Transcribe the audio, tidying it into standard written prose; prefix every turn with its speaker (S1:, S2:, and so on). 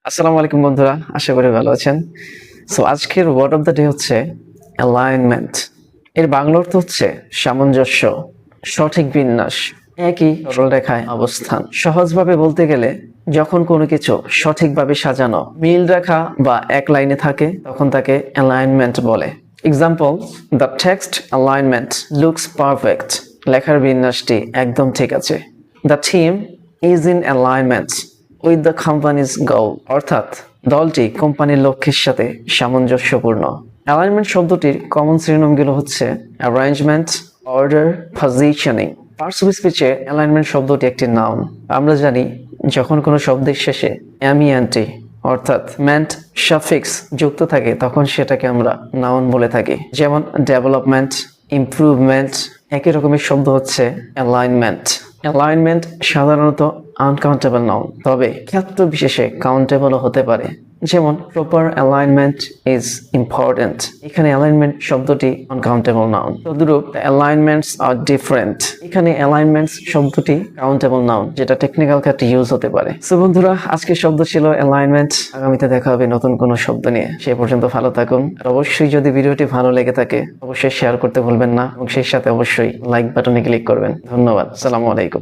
S1: আসসালামু আলাইকুম বন্ধুরা, আশা করি ভালো আছেন। আজকের ওয়ার্ড অফ দ্য ডে হচ্ছে অ্যালাইনমেন্ট। এর বাংলা অর্থ হচ্ছে সামঞ্জস্য, সঠিক বিন্যাস, একই সরল রেখায় অবস্থান। সহজভাবে বলতে গেলে যখন কোনো কিছু সঠিকভাবে সাজানো, মিল রেখা বা এক লাইনে থাকে তখন তাকে অ্যালাইনমেন্ট বলে। Example, the text alignment looks perfect. লেখার বিন্যাসটি একদম ঠিক আছে। The team is in alignment with the company's goal, অর্থাৎ দলটি কোম্পানির লক্ষ্যের সাথে সামঞ্জস্যপূর্ণ। অ্যালাইনমেন্ট শব্দটির কমন সিনোনিমগুলো হচ্ছে arrangement, order, positioning. Parts of স্পিচে অ্যালাইনমেন্ট শব্দটি একটি নাউন। আমরা জানি যখন কোনো শব্দের শেষে এমইএনটি অর্থাৎ মেন্ট সাফিক্স যুক্ত থাকে তখন সেটাকে আমরা নাউন বলে থাকি। যেমন ডেভেলপমেন্ট, ইমপ্রুভমেন্ট। একই রকমের শব্দ হচ্ছে অ্যালাইনমেন্ট। অ্যালাইনমেন্ট সাধারণত আনকাউন্টেবল নাউন, তবে ক্ষেত্র বিশেষে কাউন্টেবলও হতে পারে। যেমন প্রপার অ্যালাইনমেন্ট ইজ ইম্পর্টেন্ট। এখানে অ্যালাইনমেন্ট শব্দটি আনকাউন্টেবল নাউন। তদ্রূপ অ্যালাইনমেন্টস আর ডিফারেন্ট। এখানে অ্যালাইনমেন্টস শব্দটি কাউন্টেবল নাউন, যেটা টেকনিক্যাল ক্ষেত্রে ইউজ হতে পারে। সো বন্ধুরা, আজকের শব্দ ছিল অ্যালাইনমেন্ট। আগামীতে দেখা হবে নতুন কোনো শব্দ নিয়ে। সে পর্যন্ত ভালো থাকুন। আর অবশ্যই যদি ভিডিওটি ভালো লেগে থাকে অবশ্যই শেয়ার করতে ভুলবেন না এবং সেই সাথে অবশ্যই লাইক বাটনে ক্লিক করবেন। ধন্যবাদ। আসসালামু আলাইকুম।